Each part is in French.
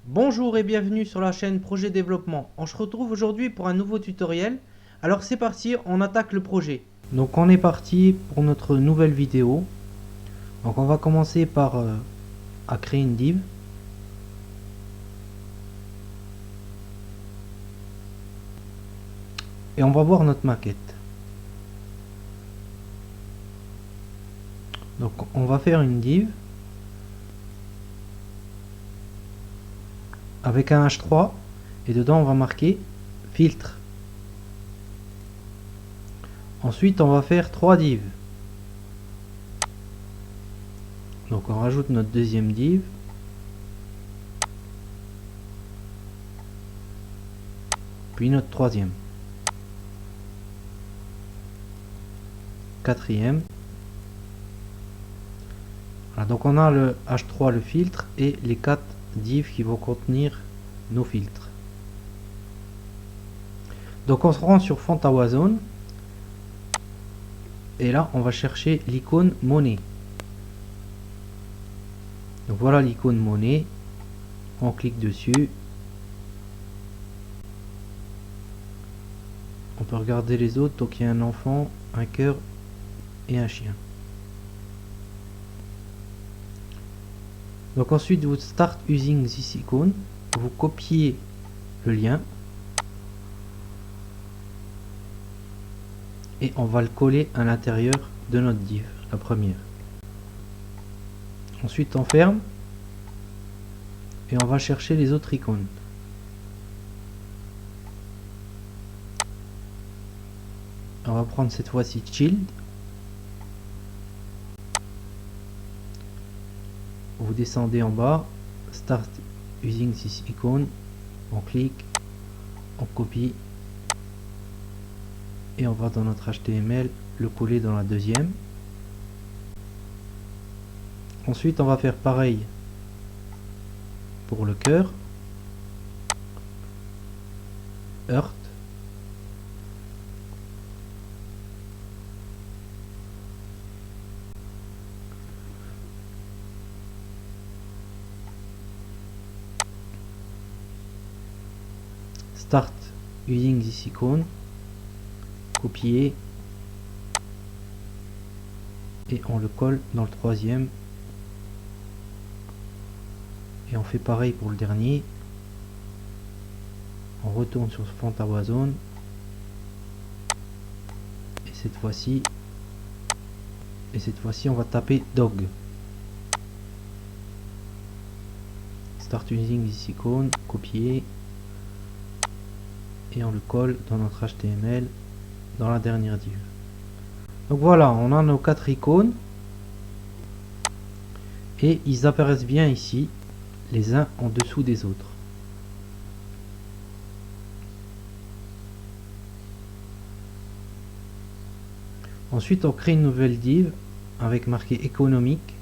Bonjour et bienvenue sur la chaîne Projet Développement. On se retrouve aujourd'hui pour un nouveau tutoriel. Alors c'est parti, on attaque le projet. Donc on est parti pour notre nouvelle vidéo. Donc on va commencer par à créer une div. Et on va voir notre maquette. Donc on va faire une div avec un H3 et dedans on va marquer filtre. Ensuite on va faire 3 divs. Donc on rajoute notre deuxième div. Puis notre troisième. Quatrième. Voilà, donc on a le H3, le filtre, et les 4 divs qui vont contenir nos filtres. Donc on se rend sur Font Awazone. Et là on va chercher l'icône monnaie. Donc voilà l'icône monnaie. On clique dessus. On peut regarder les autres. Donc il y a un enfant, un cœur et un chien. Donc ensuite vous start using this icon. Vous copiez le lien. Et on va le coller à l'intérieur de notre div, la première. Ensuite on ferme. Et on va chercher les autres icônes. On va prendre cette fois-ci Child. Vous descendez en bas, Start using this icon, on clique, on copie et on va dans notre HTML le coller dans la deuxième. Ensuite on va faire pareil pour le cœur, Heart, Start using this icon, copier et on le colle dans le troisième et on fait pareil pour le dernier. On retourne sur Font Awazone et cette fois-ci on va taper dog. Start using this icon, copier et on le colle dans notre HTML dans la dernière div. Donc voilà, on a nos 4 icônes et ils apparaissent bien ici, les uns en dessous des autres. Ensuite on crée une nouvelle div avec marqué économique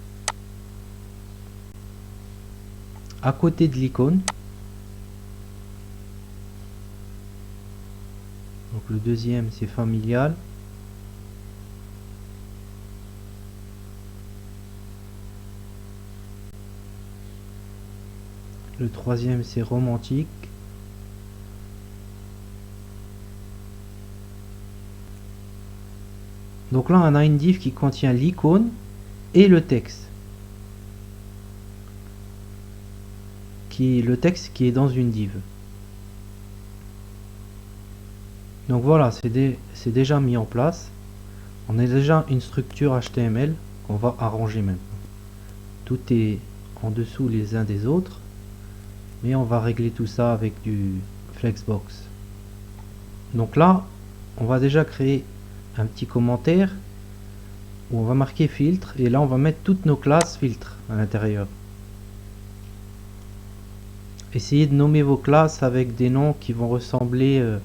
à côté de l'icône. Donc le deuxième c'est familial. Le troisième c'est romantique. Donc là on a une div qui contient l'icône et le texte. Le texte qui est dans une div. Donc voilà, c'est déjà mis en place. On a déjà une structure HTML qu'on va arranger maintenant. Tout est en dessous les uns des autres. Mais on va régler tout ça avec du Flexbox. Donc là, on va déjà créer un petit commentaire où on va marquer filtre. Et là, on va mettre toutes nos classes filtres à l'intérieur. Essayez de nommer vos classes avec des noms qui vont ressembler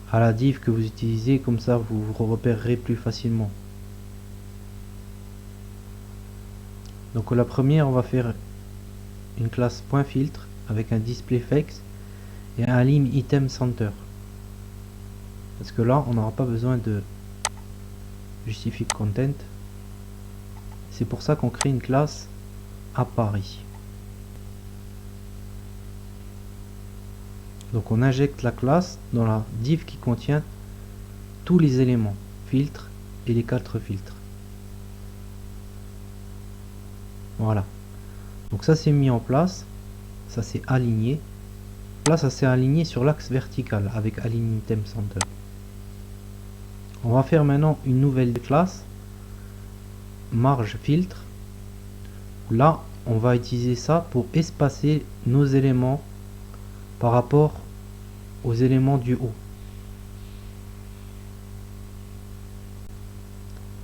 à la div que vous utilisez, comme ça vous vous repérerez plus facilement. Donc la première, on va faire une classe .filtre avec un displayFlex et un align item center. Parce que là, on n'aura pas besoin de justify content. C'est pour ça qu'on crée une classe à part ici. Donc on injecte la classe dans la div qui contient tous les éléments, filtres et les 4 filtres. Voilà. Donc ça c'est mis en place, ça c'est aligné. Là ça s'est aligné sur l'axe vertical avec Align Item Center. On va faire maintenant une nouvelle classe, marge filtre. Là on va utiliser ça pour espacer nos éléments par rapport aux éléments du haut.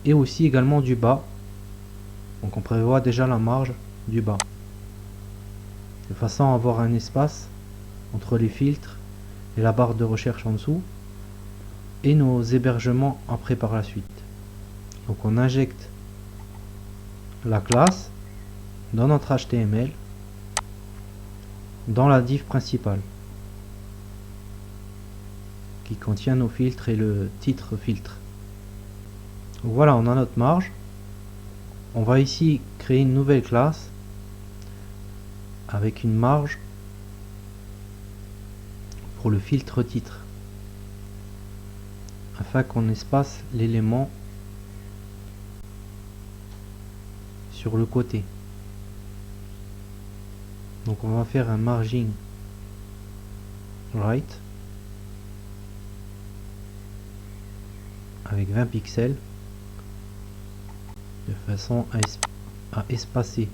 Et aussi également du bas. Donc on prévoit déjà la marge du bas. De façon à avoir un espace entre les filtres et la barre de recherche en dessous. Et nos hébergements après par la suite. Donc on injecte la classe dans notre HTML dans la div principale qui contient nos filtres et le titre filtre. Donc voilà, on a notre marge. On va ici créer une nouvelle classe avec une marge pour le filtre titre afin qu'on espace l'élément sur le côté. Donc on va faire un margin right avec 20 pixels de façon à espacer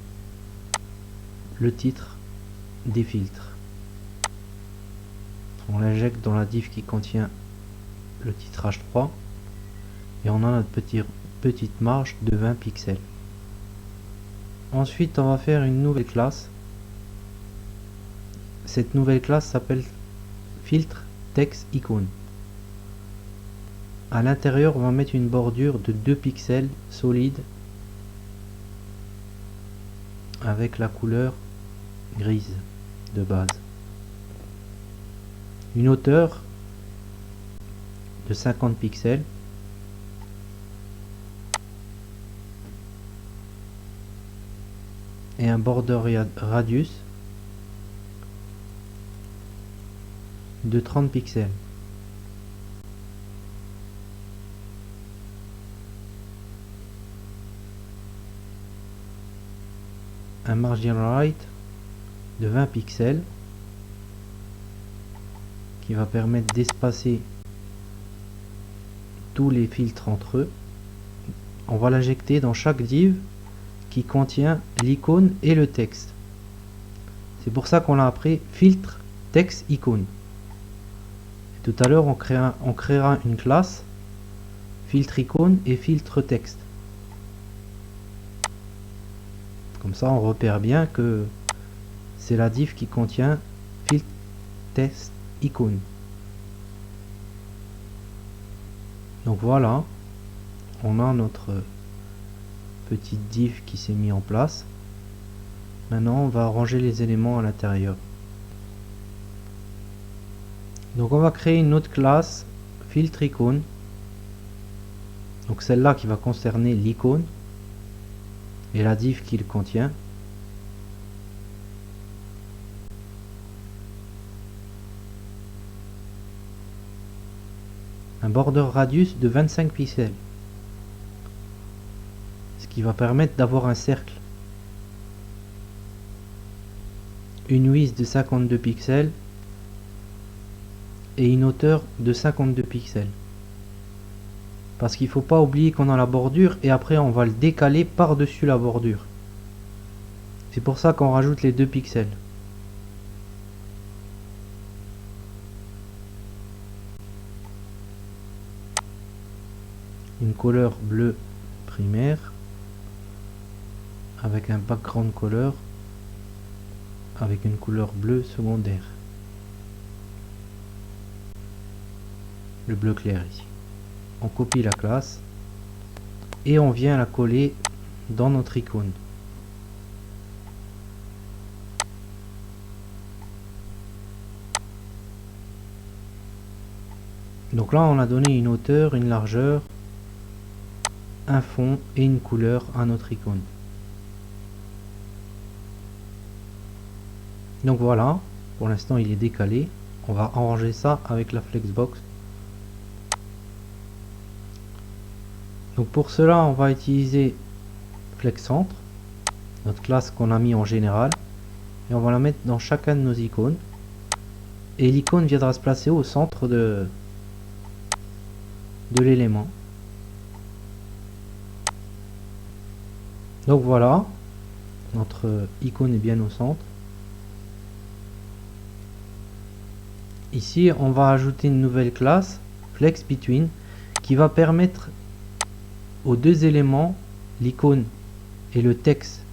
le titre des filtres. On l'injecte dans la div qui contient le titrage 3 et on a notre petite marge de 20 pixels. Ensuite on va faire une nouvelle classe. Cette nouvelle classe s'appelle filtre text icône. À l'intérieur on va mettre une bordure de 2 pixels solide avec la couleur grise de base. Une hauteur de 50 pixels et un border radius de 30 pixels. Un margin right de 20 pixels qui va permettre d'espacer tous les filtres entre eux. On va l'injecter dans chaque div qui contient l'icône et le texte. C'est pour ça qu'on l'a appelé filtre text icône. Tout à l'heure on créera une classe filtre icône et filtre texte. Comme ça on repère bien que c'est la div qui contient filtre text icône. Donc voilà, on a notre petite div qui s'est mis en place. Maintenant on va ranger les éléments à l'intérieur. Donc on va créer une autre classe filtre icône. Donc celle-là qui va concerner l'icône et la div qui le contient. Un border radius de 25 pixels, ce qui va permettre d'avoir un cercle. Une width de 52 pixels et une hauteur de 52 pixels. Parce qu'il ne faut pas oublier qu'on a la bordure et après on va le décaler par-dessus la bordure. C'est pour ça qu'on rajoute les 2 pixels. Une couleur bleu primaire avec un background color avec une couleur bleue secondaire. Le bleu clair ici. On copie la classe et on vient la coller dans notre icône. Donc là on a donné une hauteur, une largeur, un fond et une couleur à notre icône. Donc voilà, pour l'instant il est décalé. On va arranger ça avec la Flexbox. Donc pour cela, on va utiliser FlexCentre, notre classe qu'on a mis en général, et on va la mettre dans chacun de nos icônes. Et l'icône viendra se placer au centre de l'élément. Donc voilà, notre icône est bien au centre. Ici, on va ajouter une nouvelle classe, FlexBetween, qui va permettre aux deux éléments, l'icône et le texte,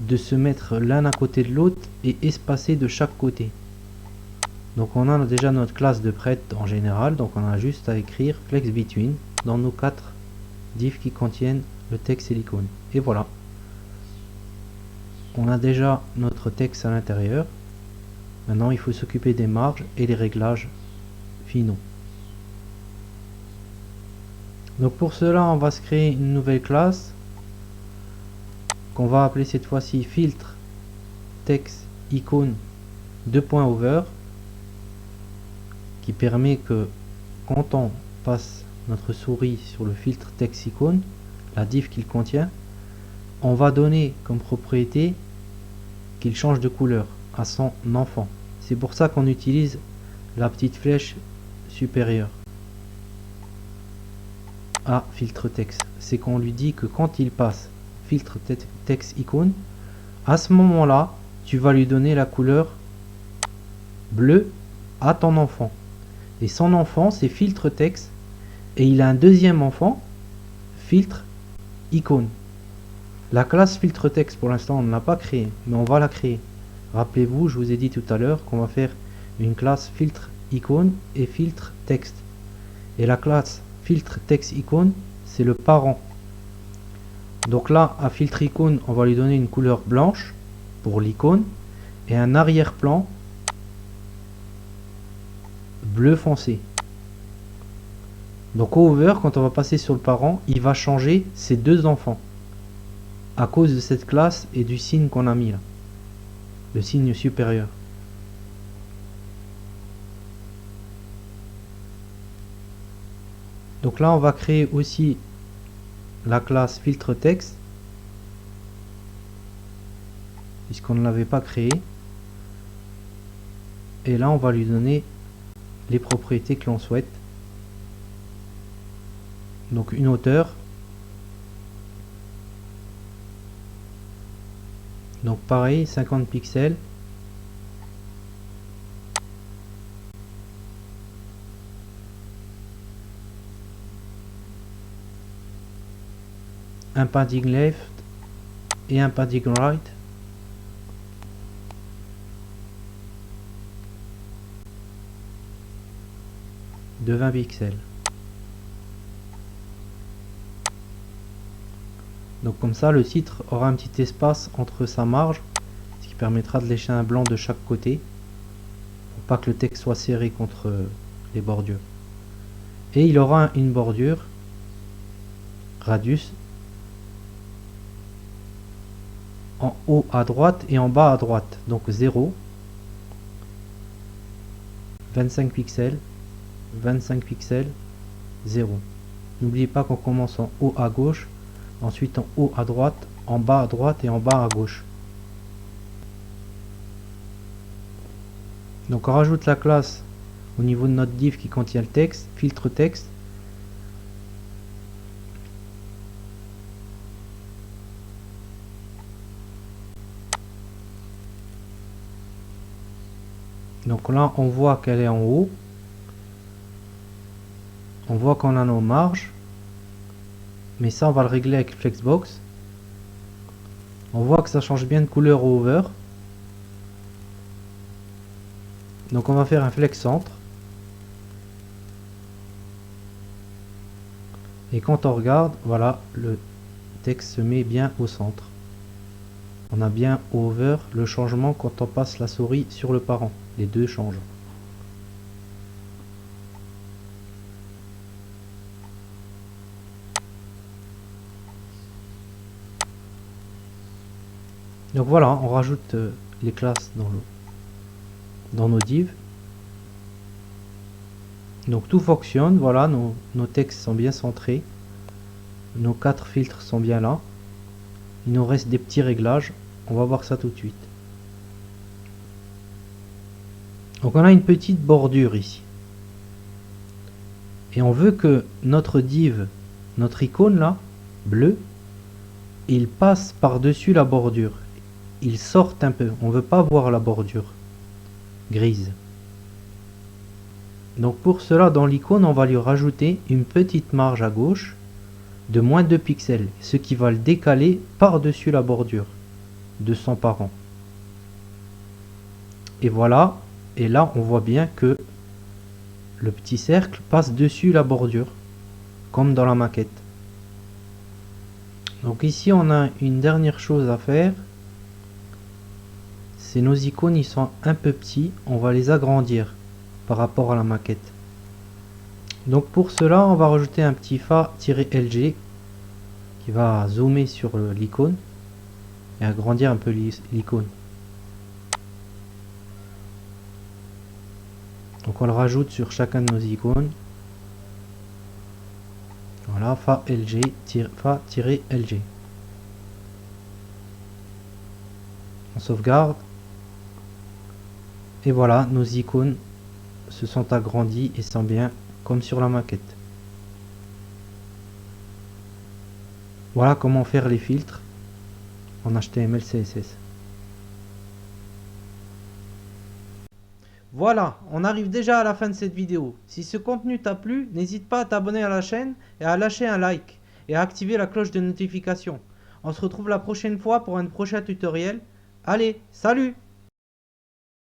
de se mettre l'un à côté de l'autre et espacer de chaque côté. Donc on a déjà notre classe de prête en général, donc on a juste à écrire FlexBetween dans nos 4 divs qui contiennent le texte et l'icône. Et voilà. On a déjà notre texte à l'intérieur. Maintenant il faut s'occuper des marges et les réglages finaux. Donc pour cela on va se créer une nouvelle classe qu'on va appeler cette fois-ci filtre texte icône 2.over, qui permet que quand on passe notre souris sur le filtre texte icône, la div qu'il contient, on va donner comme propriété qu'il change de couleur à son enfant. C'est pour ça qu'on utilise la petite flèche supérieure à filtre texte. C'est qu'on lui dit que quand il passe filtre texte icône, à ce moment là tu vas lui donner la couleur bleue à ton enfant, et son enfant c'est filtre texte, et il a un deuxième enfant filtre icône. La classe filtre texte pour l'instant on ne l'a pas créée, mais on va la créer. Rappelez-vous, je vous ai dit tout à l'heure qu'on va faire une classe filtre icône et filtre texte, et la classe filtre texte icône c'est le parent. Donc là, à filtre icône, on va lui donner une couleur blanche pour l'icône et un arrière-plan bleu foncé. Donc au hover, quand on va passer sur le parent, il va changer ses deux enfants à cause de cette classe et du signe qu'on a mis là, le signe supérieur. Donc là, on va créer aussi la classe filtre texte, puisqu'on ne l'avait pas créé, et là on va lui donner les propriétés que l'on souhaite. Donc une hauteur, donc pareil 50 pixels, un padding left et un padding right, de 20 pixels. Donc comme ça le titre aura un petit espace entre sa marge, ce qui permettra de lécher un blanc de chaque côté pour pas que le texte soit serré contre les bordures. Et il aura une bordure radius en haut à droite et en bas à droite, donc 0, 25 pixels, 25 pixels, 0. N'oubliez pas qu'on commence en haut à gauche, ensuite en haut à droite, en bas à droite et en bas à gauche. Donc on rajoute la classe au niveau de notre div qui contient le texte, filtre texte. Donc là on voit qu'elle est en haut, on voit qu'on a nos marges, mais ça on va le régler avec Flexbox. On voit que ça change bien de couleur au hover. Donc on va faire un flex centre, et quand on regarde, voilà, le texte se met bien au centre. On a bien au hover le changement quand on passe la souris sur le parent, les deux changent. Donc voilà, on rajoute les classes dans nos divs. Donc tout fonctionne, voilà, nos textes sont bien centrés. Nos 4 filtres sont bien là. Il nous reste des petits réglages. On va voir ça tout de suite. Donc on a une petite bordure ici. Et on veut que notre div, notre icône là, bleu, il passe par-dessus la bordure. Il sorte un peu. On ne veut pas voir la bordure grise. Donc pour cela, dans l'icône, on va lui rajouter une petite marge à gauche de moins 2 pixels, ce qui va le décaler par-dessus la bordure de son parent. Et voilà, et là on voit bien que le petit cercle passe dessus la bordure, comme dans la maquette. Donc ici on a une dernière chose à faire, c'est nos icônes, ils sont un peu petits, on va les agrandir par rapport à la maquette. Donc pour cela, on va rajouter un petit fa-lg qui va zoomer sur l'icône et agrandir un peu l'icône. Donc on le rajoute sur chacun de nos icônes. Voilà, fa-lg. On sauvegarde. Et voilà, nos icônes se sont agrandies et sont bien comme sur la maquette. Voilà comment faire les filtres en HTML, CSS. Voilà, on arrive déjà à la fin de cette vidéo. Si ce contenu t'a plu, n'hésite pas à t'abonner à la chaîne et à lâcher un like et à activer la cloche de notification. On se retrouve la prochaine fois pour un prochain tutoriel. Allez, salut!